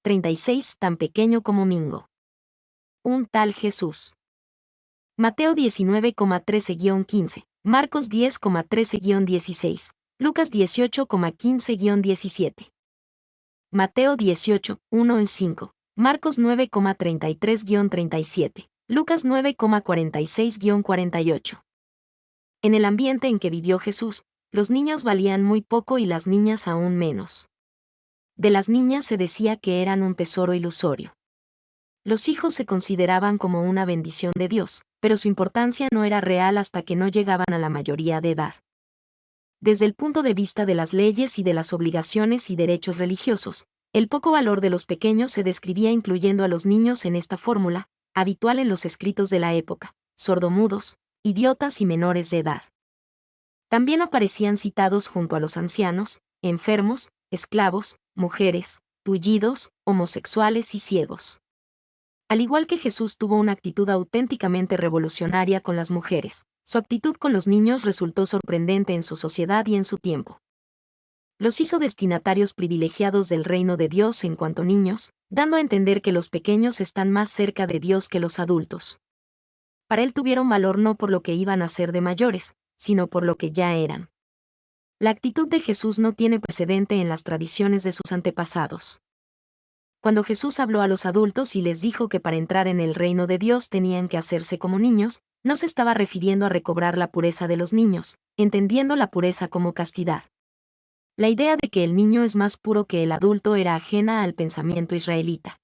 36, tan pequeño como Mingo. Un tal Jesús. Mateo 19,13-15, Marcos 10,13-16, Lucas 18,15-17. Mateo 18, 1-5, Marcos 9,33-37, Lucas 9,46-48. En el ambiente en que vivió Jesús, los niños valían muy poco y las niñas aún menos. De las niñas se decía que eran un tesoro ilusorio. Los hijos se consideraban como una bendición de Dios, pero su importancia no era real hasta que no llegaban a la mayoría de edad. Desde el punto de vista de las leyes y de las obligaciones y derechos religiosos, el poco valor de los pequeños se describía incluyendo a los niños en esta fórmula, habitual en los escritos de la época: sordomudos, idiotas y menores de edad. También aparecían citados junto a los ancianos, enfermos, esclavos, mujeres, tullidos, homosexuales y ciegos. Al igual que Jesús tuvo una actitud auténticamente revolucionaria con las mujeres, su actitud con los niños resultó sorprendente en su sociedad y en su tiempo. Los hizo destinatarios privilegiados del reino de Dios en cuanto niños, dando a entender que los pequeños están más cerca de Dios que los adultos. Para él tuvieron valor no por lo que iban a ser de mayores, sino por lo que ya eran. La actitud de Jesús no tiene precedente en las tradiciones de sus antepasados. Cuando Jesús habló a los adultos y les dijo que para entrar en el reino de Dios tenían que hacerse como niños, no se estaba refiriendo a recobrar la pureza de los niños, entendiendo la pureza como castidad. La idea de que el niño es más puro que el adulto era ajena al pensamiento israelita.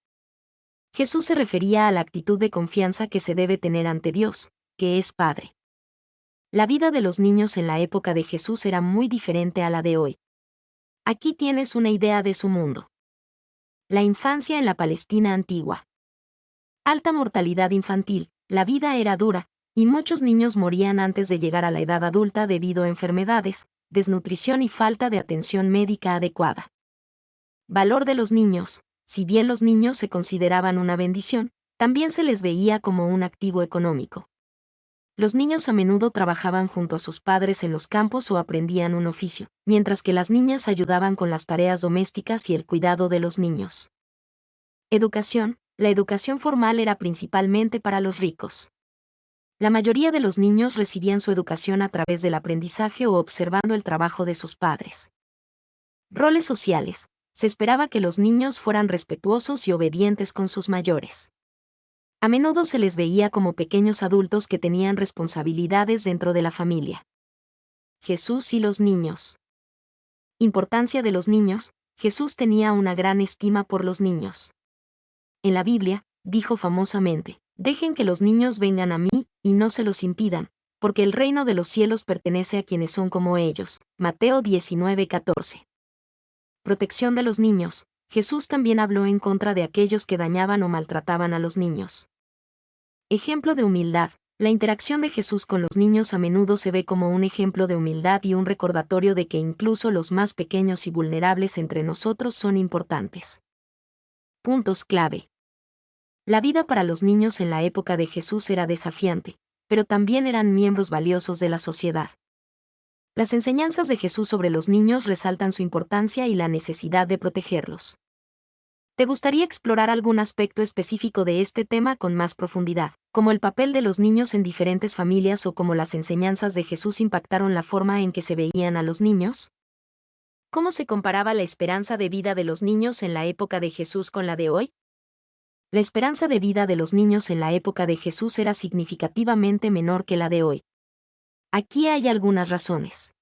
Jesús se refería a la actitud de confianza que se debe tener ante Dios, que es Padre. La vida de los niños en la época de Jesús era muy diferente a la de hoy. Aquí tienes una idea de su mundo. La infancia en la Palestina antigua. Alta mortalidad infantil, la vida era dura, y muchos niños morían antes de llegar a la edad adulta debido a enfermedades, desnutrición y falta de atención médica adecuada. Valor de los niños. Si bien los niños se consideraban una bendición, también se les veía como un activo económico. Los niños a menudo trabajaban junto a sus padres en los campos o aprendían un oficio, mientras que las niñas ayudaban con las tareas domésticas y el cuidado de los niños. Educación. La educación formal era principalmente para los ricos. La mayoría de los niños recibían su educación a través del aprendizaje o observando el trabajo de sus padres. Roles sociales. Se esperaba que los niños fueran respetuosos y obedientes con sus mayores. A menudo se les veía como pequeños adultos que tenían responsabilidades dentro de la familia. Jesús y los niños. Importancia de los niños. Jesús tenía una gran estima por los niños. En la Biblia, dijo famosamente: «Dejen que los niños vengan a mí, y no se los impidan, porque el reino de los cielos pertenece a quienes son como ellos». Mateo 19:14. Protección de los niños. Jesús también habló en contra de aquellos que dañaban o maltrataban a los niños. Ejemplo de humildad. La interacción de Jesús con los niños a menudo se ve como un ejemplo de humildad y un recordatorio de que incluso los más pequeños y vulnerables entre nosotros son importantes. Puntos clave. La vida para los niños en la época de Jesús era desafiante, pero también eran miembros valiosos de la sociedad. Las enseñanzas de Jesús sobre los niños resaltan su importancia y la necesidad de protegerlos. ¿Te gustaría explorar algún aspecto específico de este tema con más profundidad, como el papel de los niños en diferentes familias o cómo las enseñanzas de Jesús impactaron la forma en que se veían a los niños? ¿Cómo se comparaba la esperanza de vida de los niños en la época de Jesús con la de hoy? La esperanza de vida de los niños en la época de Jesús era significativamente menor que la de hoy. Aquí hay algunas razones.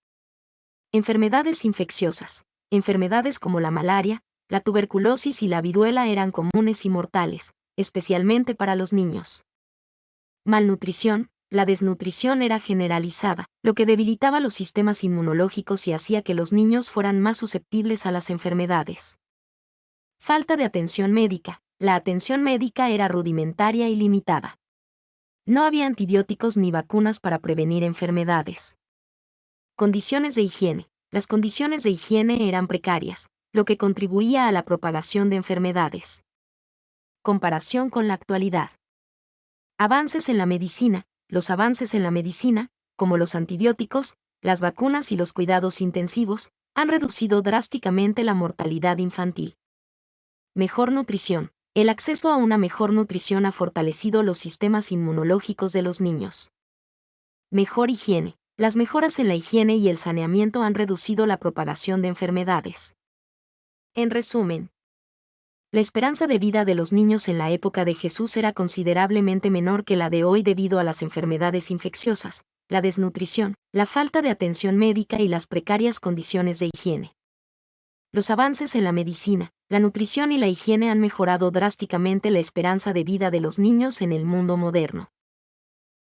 Enfermedades infecciosas. Enfermedades como la malaria, la tuberculosis y la viruela eran comunes y mortales, especialmente para los niños. Malnutrición. La desnutrición era generalizada, lo que debilitaba los sistemas inmunológicos y hacía que los niños fueran más susceptibles a las enfermedades. Falta de atención médica. La atención médica era rudimentaria y limitada. No había antibióticos ni vacunas para prevenir enfermedades. Condiciones de higiene. Las condiciones de higiene eran precarias, lo que contribuía a la propagación de enfermedades. Comparación con la actualidad. Avances en la medicina. Los avances en la medicina, como los antibióticos, las vacunas y los cuidados intensivos, han reducido drásticamente la mortalidad infantil. Mejor nutrición. El acceso a una mejor nutrición ha fortalecido los sistemas inmunológicos de los niños. Mejor higiene. Las mejoras en la higiene y el saneamiento han reducido la propagación de enfermedades. En resumen, la esperanza de vida de los niños en la época de Jesús era considerablemente menor que la de hoy debido a las enfermedades infecciosas, la desnutrición, la falta de atención médica y las precarias condiciones de higiene. Los avances en la medicina, la nutrición y la higiene han mejorado drásticamente la esperanza de vida de los niños en el mundo moderno.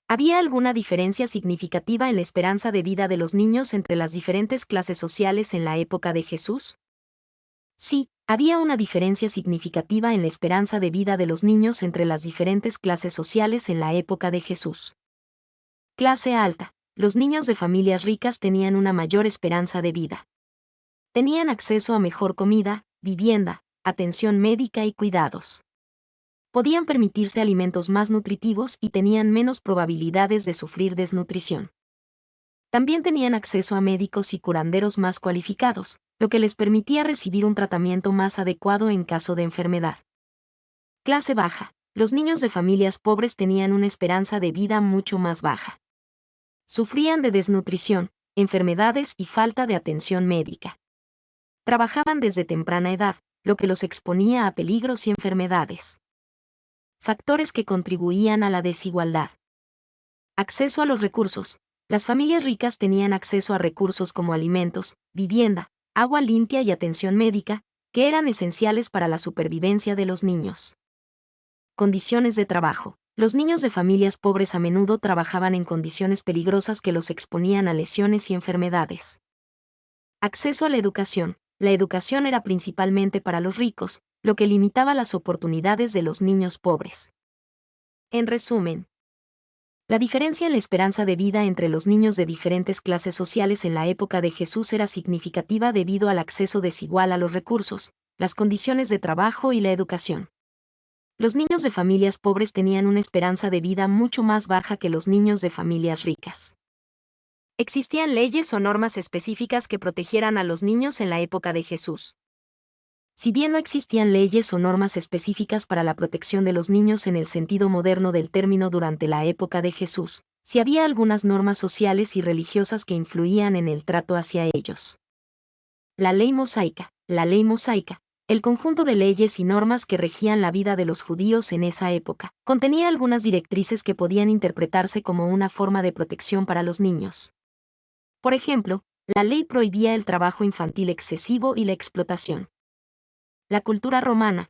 ¿Había alguna diferencia significativa en la esperanza de vida de los niños entre las diferentes clases sociales en la época de Jesús? Sí, había una diferencia significativa en la esperanza de vida de los niños entre las diferentes clases sociales en la época de Jesús. Clase alta. Los niños de familias ricas tenían una mayor esperanza de vida. Tenían acceso a mejor comida, vivienda, atención médica y cuidados. Podían permitirse alimentos más nutritivos y tenían menos probabilidades de sufrir desnutrición. También tenían acceso a médicos y curanderos más cualificados, lo que les permitía recibir un tratamiento más adecuado en caso de enfermedad. Clase baja. Los niños de familias pobres tenían una esperanza de vida mucho más baja. Sufrían de desnutrición, enfermedades y falta de atención médica. Trabajaban desde temprana edad, lo que los exponía a peligros y enfermedades. Factores que contribuían a la desigualdad. Acceso a los recursos. Las familias ricas tenían acceso a recursos como alimentos, vivienda, agua limpia y atención médica, que eran esenciales para la supervivencia de los niños. Condiciones de trabajo. Los niños de familias pobres a menudo trabajaban en condiciones peligrosas que los exponían a lesiones y enfermedades. Acceso a la educación. La educación era principalmente para los ricos, lo que limitaba las oportunidades de los niños pobres. En resumen, la diferencia en la esperanza de vida entre los niños de diferentes clases sociales en la época de Jesús era significativa debido al acceso desigual a los recursos, las condiciones de trabajo y la educación. Los niños de familias pobres tenían una esperanza de vida mucho más baja que los niños de familias ricas. ¿Existían leyes o normas específicas que protegieran a los niños en la época de Jesús? Si bien no existían leyes o normas específicas para la protección de los niños en el sentido moderno del término durante la época de Jesús, sí había algunas normas sociales y religiosas que influían en el trato hacia ellos. La ley mosaica. La ley mosaica, el conjunto de leyes y normas que regían la vida de los judíos en esa época, contenía algunas directrices que podían interpretarse como una forma de protección para los niños. Por ejemplo, la ley prohibía el trabajo infantil excesivo y la explotación. La cultura romana,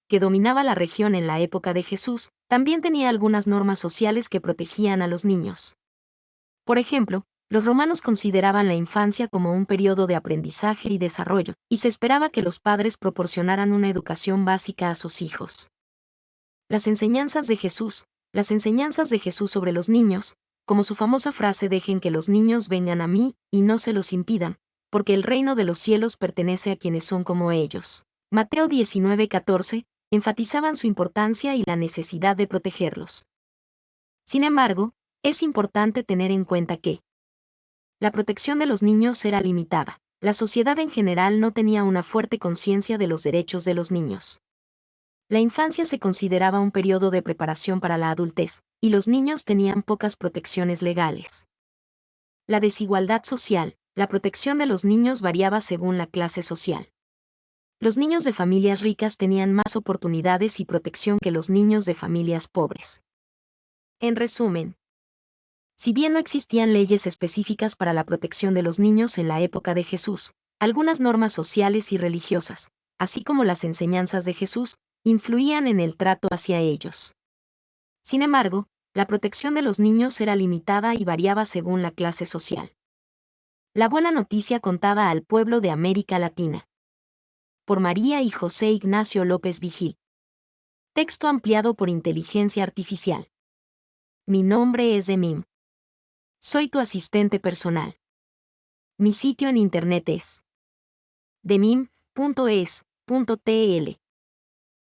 que dominaba la región en la época de Jesús, también tenía algunas normas sociales que protegían a los niños. Por ejemplo, los romanos consideraban la infancia como un periodo de aprendizaje y desarrollo, y se esperaba que los padres proporcionaran una educación básica a sus hijos. Las enseñanzas de Jesús sobre los niños, como su famosa frase «Dejen que los niños vengan a mí, y no se los impidan», porque el reino de los cielos pertenece a quienes son como ellos. Mateo 19:14, enfatizaban su importancia y la necesidad de protegerlos. Sin embargo, es importante tener en cuenta que la protección de los niños era limitada. La sociedad en general no tenía una fuerte conciencia de los derechos de los niños. La infancia se consideraba un periodo de preparación para la adultez, y los niños tenían pocas protecciones legales. La desigualdad social. La protección de los niños variaba según la clase social. Los niños de familias ricas tenían más oportunidades y protección que los niños de familias pobres. En resumen, si bien no existían leyes específicas para la protección de los niños en la época de Jesús, algunas normas sociales y religiosas, así como las enseñanzas de Jesús, influían en el trato hacia ellos. Sin embargo, la protección de los niños era limitada y variaba según la clase social. La buena noticia contada al pueblo de América Latina. Por María y José Ignacio López Vigil. Texto ampliado por inteligencia artificial. Mi nombre es Demim. Soy tu asistente personal. Mi sitio en internet es demim.es.tl.